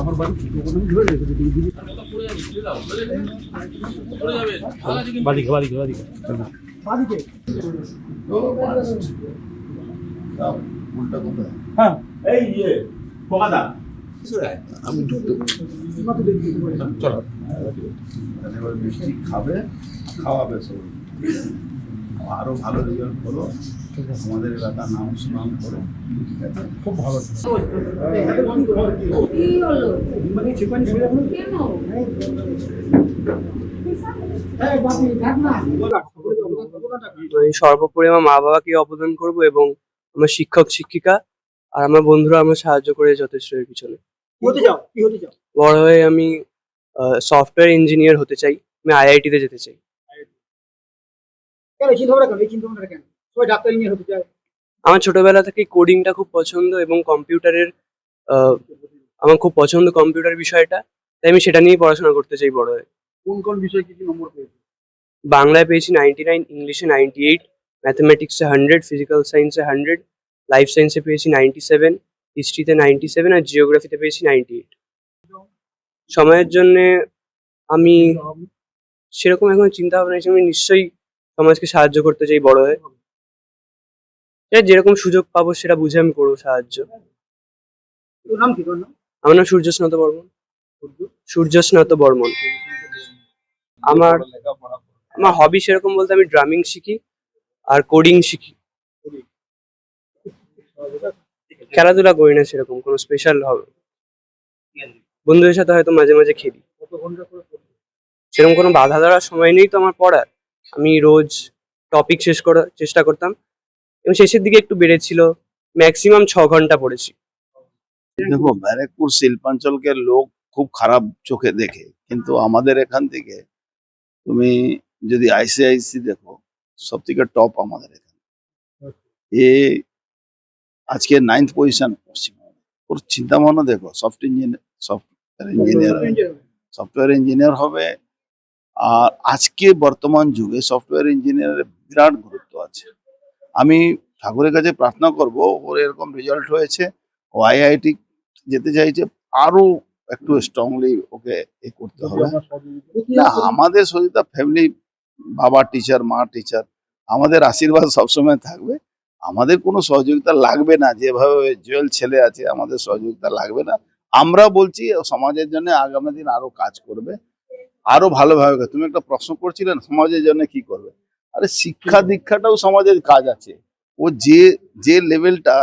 আমার বাড়ি ধরে বাদিকে বাদিকে বাদিকে বাদিকে হ্যাঁ এই ইয়ে পোকাদা আমি চলো এবার মিষ্টি খাবে খাওয়াবে সব আরো ভালো রেজাল্ট করো আমাদের এলাকার নাম সুনাম করো খুব ভালো সর্বোপরি আমার মা বাবাকে অবদান করব এবং আমার শিক্ষক শিক্ষিকা আর আমার বন্ধুরা আমার সাহায্য করে যথেষ্ট এর পিছনে। বড় হয়ে আমি সফটওয়্যার ইঞ্জিনিয়ার হতে চাই, আমি আইআইটি তে যেতে চাই। আমার ছোটবেলা থেকে কোডিংটা খুব পছন্দ এবং কম্পিউটারের আমার খুব পছন্দ কম্পিউটার বিষয়টা, তাই আমি সেটা নিয়েই পড়াশোনা করতে চাই বড় হয়ে। কোন কোন বিষয়ে কি নম্বর পেয়েছে? বাংলায় পেয়েছি 99, ইংলিশে 98, ম্যাথমেটিক্সে 100, ফিজিক্যাল সায়েন্সে 100, লাইফ সায়েন্সে পেয়েছি 97, হিস্ট্রিতে 97 আর জিওগ্রাফিতে পেয়েছি 98। সময়ের জন্য আমি সেরকম এখন চিন্তা ভাবনা হিসেবে আমি নিশ্চয়ই সমাজকে সাহায্য করতে চাই বড় হয়ে। যেরকম সুযোগ পাবো সেটা বুঝে আমি করবো সাহায্য। আমার নাম সূর্যস্নাত বর্মন। সূর্যস্নাত বর্মন। আমার আমার হবি সেরকম বলতে আমি ড্রামিং শিখি আর কোডিং শিখি। খেলাধুলা করি না সেরকম কোনো স্পেশাল হবে, বন্ধুদের সাথে হয়তো মাঝে মাঝে খেলি। সেরকম কোনো বাধা ধরার সময় নেই তো আমার পড়ার। আমি রোজ টপিক শেষ করার চেষ্টা করতাম এবং শেষের দিকে একটু বেড়েছিল, ম্যাক্সিমাম 6 ঘন্টা পড়েছি। দেখো, ব্যারাকপুর শিল্পাঞ্চলকে লোক খুব খারাপ চোখে দেখে, কিন্তু আমাদের এখান থেকে তুমি যদি আইসিআইসি দেখো সব থেকে টপ আমাদের এখানে। এ আজকে 9th পজিশন পশ্চিমবঙ্গে। ওর চিন্তা ভাবনা দেখো, সফটওয়্যার ইঞ্জিনিয়ার হবে। আর আজকে বর্তমান যুগে সফটওয়্যার ইঞ্জিনিয়ারের বিরাট গুরুত্ব আছে। আমি ঠাকুরের কাছে প্রার্থনা করব ওর এরকম রেজাল্ট হয়েছে, ও আইআইটি যেতে চাইছে, আরো একটু স্ট্রংলি ওকে এ করতে হবে। না, আমাদের সহযোগিতা ফ্যামিলি, বাবা টিচার, মা টিচার, আমাদের আশীর্বাদ সবসময় থাকবে। আমাদের কোনো সহযোগিতা লাগবে না, যেভাবে জুয়েল ছেলে আছে আমাদের সহযোগিতা লাগবে না। আমরা বলছি সমাজের জন্য আগামী দিন আরো কাজ করবে, আরো ভালোভাবে। তুমি একটা প্রশ্ন করছিলে সমাজের জন্য কি করবে, আরে শিক্ষা দীক্ষাটাও সমাজের কাজ আছে। ও যে লেভেলটা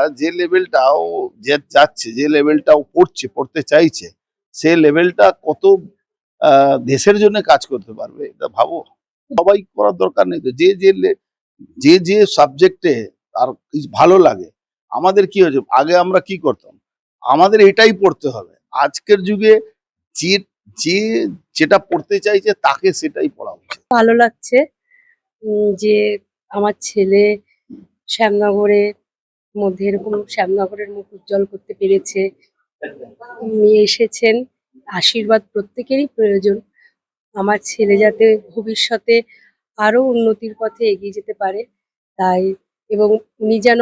ও যে যাচ্ছে, যে লেভেলটা ও পড়তে চাইছে, সে লেভেলটা কত দেশের জন্য কাজ করতে পারবে এটা ভাবো। সবাই করার দরকার নেই তো, যে সাবজেক্টে তার ভালো লাগে। আমাদের কি হয়েছে, আগে আমরা কি করতাম, আমাদের এটাই পড়তে হবে। আজকের যুগে যে যেটা পড়তে চাইছে তাকে সেটাই পড়া উচিত। ভালো লাগছে যে আমার ছেলে শ্যামনগরের মধ্যে এরকম শ্যামনগরের মুখ উজ্জ্বল করতে পেরেছে। নিয়ে এসেছেন, আশীর্বাদ প্রত্যেকেরই প্রয়োজন। আমার ছেলে যাতে ভবিষ্যতে আরো উন্নতির পথে এগিয়ে যেতে পারে তাই, এবং উনি যেন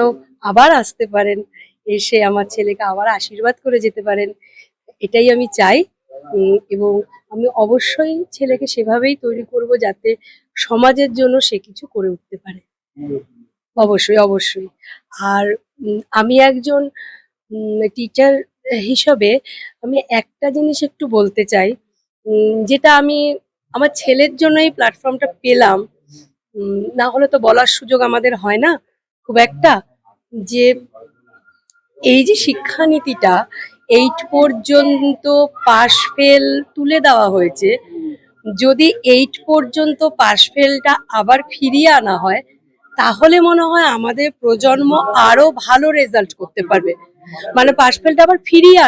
আবার আসতে পারেন, এসে আমার ছেলেকে আবার আশীর্বাদ করে যেতে পারেন, এটাই আমি চাই। এবং আমি অবশ্যই ছেলেকে সেভাবেই তৈরি করব যাতে সমাজের জন্য সে কিছু করে উঠতে পারে। অবশ্যই অবশ্যই। আর আমি একজন টিচার হিসেবে আমি একটা জিনিস একটু বলতে চাই, যেটা আমি আমার ছেলের জন্য এই প্ল্যাটফর্মটা পেলাম, না হলে তো বলার সুযোগ আমাদের হয় না খুব একটা, যে এই যে শিক্ষানীতিটা 8 পর্যন্ত পাশ ফেল তুলে দেওয়া হয়েছে, যদি 8 পর্যন্ত পাশ ফেলটা আবার ফিরিয়ে আনা হয় তাহলে মনে হয় আমাদের প্রজন্ম আরো ভালো রেজাল্ট করতে পারবে। মানে পাশ ফেলটা আবার ফিরিয়ে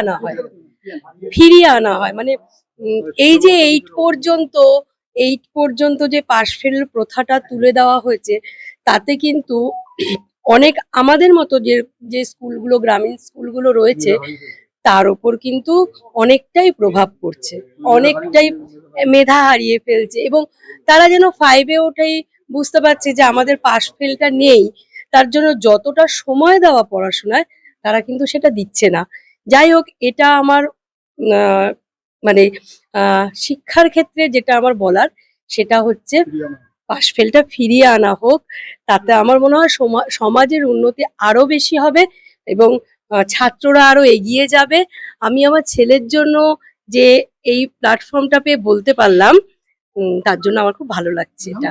আনা হয় মানে এই যে 8 পর্যন্ত যে পাশ ফেল প্রথাটা তুলে দেওয়া হয়েছে, তাতে কিন্তু অনেক আমাদের মতো যে স্কুলগুলো, গ্রামীণ স্কুলগুলো রয়েছে, তার উপর কিন্তু অনেকটাই প্রভাব পড়ছে, অনেকটাই মেধা হারিয়ে ফেলছে, এবং তারা যেন 5-এ ওঠাই বুঝতে পারছে যে আমাদের পাশ ফেলটা নেই, তার জন্য যতটা সময় দেওয়া পড়াশোনায় তারা কিন্তু সেটা দিচ্ছে না। যাই হোক, এটা আমার আহ, মানে শিক্ষার ক্ষেত্রে যেটা আমার বলার সেটা হচ্ছে পাশ ফেলটা ফিরিয়ে আনা হোক। তাতে আমার মনে হয় সমাজের উন্নতি আরো বেশি হবে এবং ছাত্ররা আরো এগিয়ে যাবে। আমি আমার ছেলের জন্য যে এই প্ল্যাটফর্মটা পেয়ে বলতে পারলাম, তার জন্য আমার খুব ভালো লাগছে এটা।